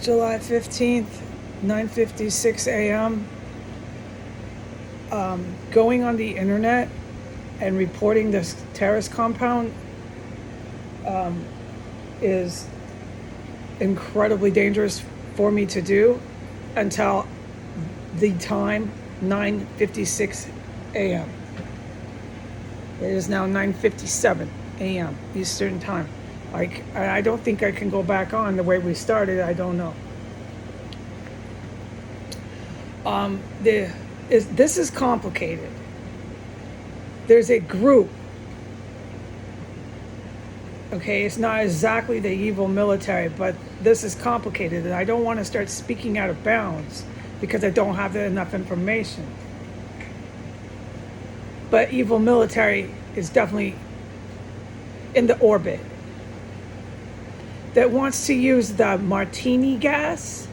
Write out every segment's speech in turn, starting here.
July 15th, 9:56 a.m. Going on the internet and reporting this terrorist compound is incredibly dangerous for me to do until the time 9:56 a.m. It is now 9:57 a.m. Eastern time. I don't think I can go back on the way we started. I don't know. This is complicated. There's a group. Okay, it's not exactly the evil military, but this is complicated, and I don't want to start speaking out of bounds because I don't have enough information. But evil military is definitely in the orbit that wants to use the martini gas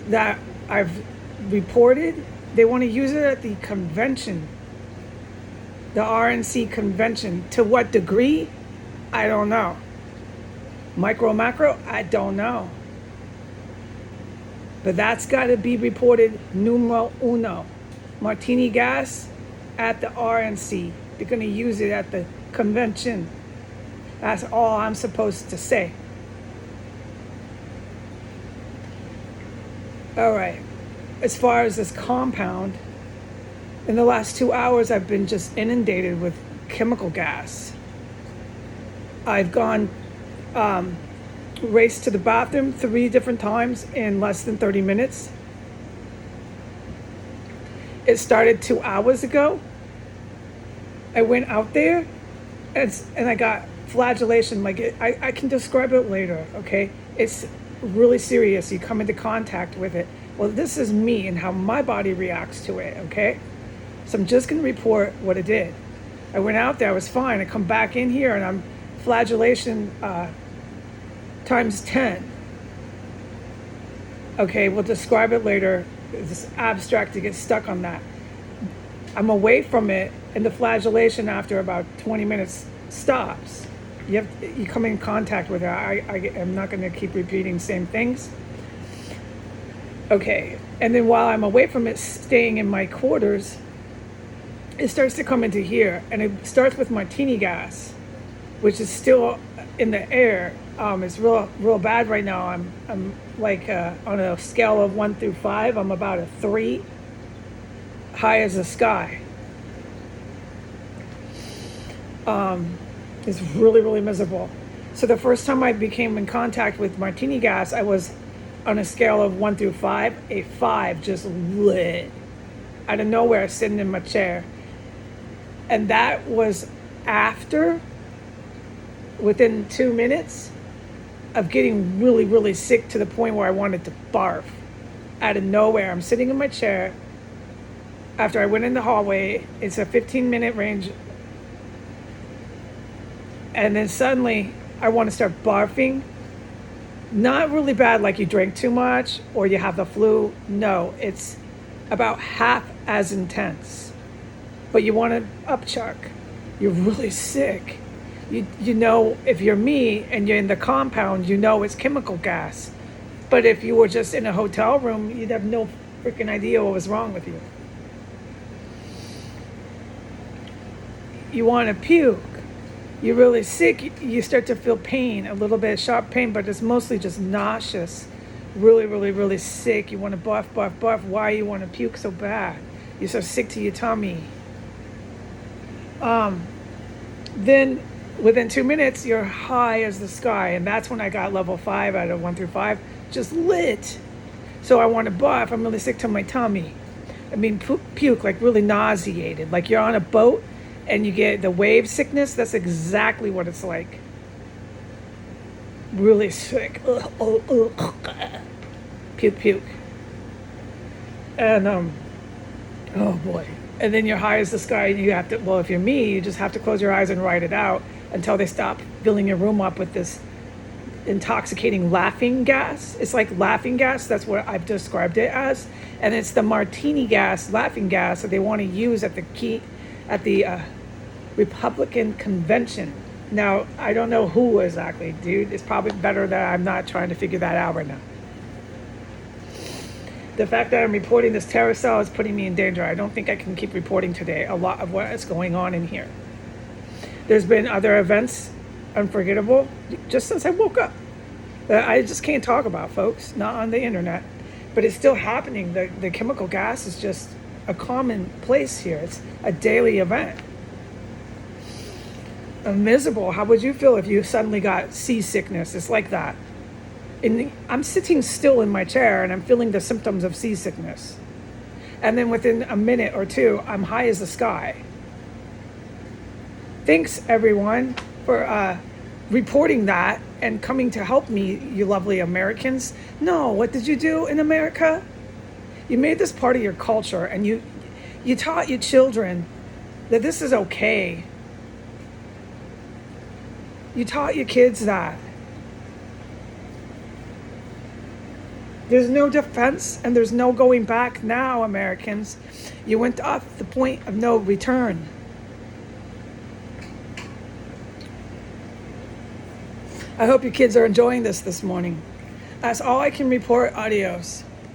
that I've reported. They want to use it at the convention, the RNC convention. To what degree? I don't know. Micro, macro? I don't know. But that's got to be reported numero uno. Martini gas at the RNC. They're going to use it at the convention. That's all I'm supposed to say. All right. As far as this compound, in the last 2 hours, I've been just inundated with chemical gas. I've gone, raced to the bathroom 3 different times in less than 30 minutes. It started 2 hours ago. I went out there and I got flagellation. I can describe it later, okay? It's really serious. You come into contact with it. Well, this is me and how my body reacts to it, okay? So I'm just going to report what it did. I went out there, I was fine. I come back in here and I'm flagellation times 10. Okay, we'll describe it later. It's abstract to get stuck on that. I'm away from it, and the flagellation after about 20 minutes stops. You come in contact with it. I am not going to keep repeating the same things. Okay, and then while I'm away from it, staying in my quarters, it starts to come into here, and it starts with martini gas, which is still in the air. It's real bad right now. I'm like on a scale of 1 through 5, I'm about a 3, high as the sky. It's really miserable. So the first time I became in contact with martini gas, I was on a scale of 1 through 5, a 5, just lit out of nowhere, sitting in my chair. And that was after, within 2 minutes of getting really sick to the point where I wanted to barf. Out of nowhere, I'm sitting in my chair. After I went in the hallway, it's a 15-minute range. And then suddenly, I want to start barfing. Not really bad, like you drank too much or you have the flu. No, it's about half as intense. But you want to upchuck. You're really sick. You know, if you're me and you're in the compound, you know it's chemical gas. But if you were just in a hotel room, you'd have no freaking idea what was wrong with you. You want to puke. You're really sick. You start to feel pain, a little bit of sharp pain, but it's mostly just nauseous. Really sick. You want to barf. Why you want to puke so bad? You're so sick to your tummy. Then within 2 minutes, you're high as the sky. And that's when I got level 5 out of 1 through 5, just lit. So I want to barf. I'm really sick to my tummy. I mean, puke, like really nauseated. Like you're on a boat and you get the wave sickness. That's exactly what it's like. Really sick. Puke. And, oh boy. And then you're high as the sky, and you have to, well, if you're me, you just have to close your eyes and ride it out until they stop filling your room up with this intoxicating laughing gas. It's like laughing gas. That's what I've described it as. And it's the martini gas, laughing gas, that they want to use at the Republican convention. Now, I don't know who exactly, dude. It's probably better that I'm not trying to figure that out right now. The fact that I'm reporting this terror cell is putting me in danger. I don't think I can keep reporting today a lot of what is going on in here. There's been other events, unforgettable, just since I woke up, that I just can't talk about, folks, not on the internet. But it's still happening. The chemical gas is just a common place here. It's a daily event. I'm miserable. How would you feel if you suddenly got seasickness? It's like that. I'm sitting still in my chair and I'm feeling the symptoms of seasickness. And then within a minute or two, I'm high as the sky. Thanks, everyone, for reporting that and coming to help me, you lovely Americans. No, what did you do in America? You made this part of your culture, and you taught your children that this is okay. You taught your kids that. There's no defense and there's no going back now, Americans. You went off the point of no return. I hope your kids are enjoying this morning. That's all I can report. Adios.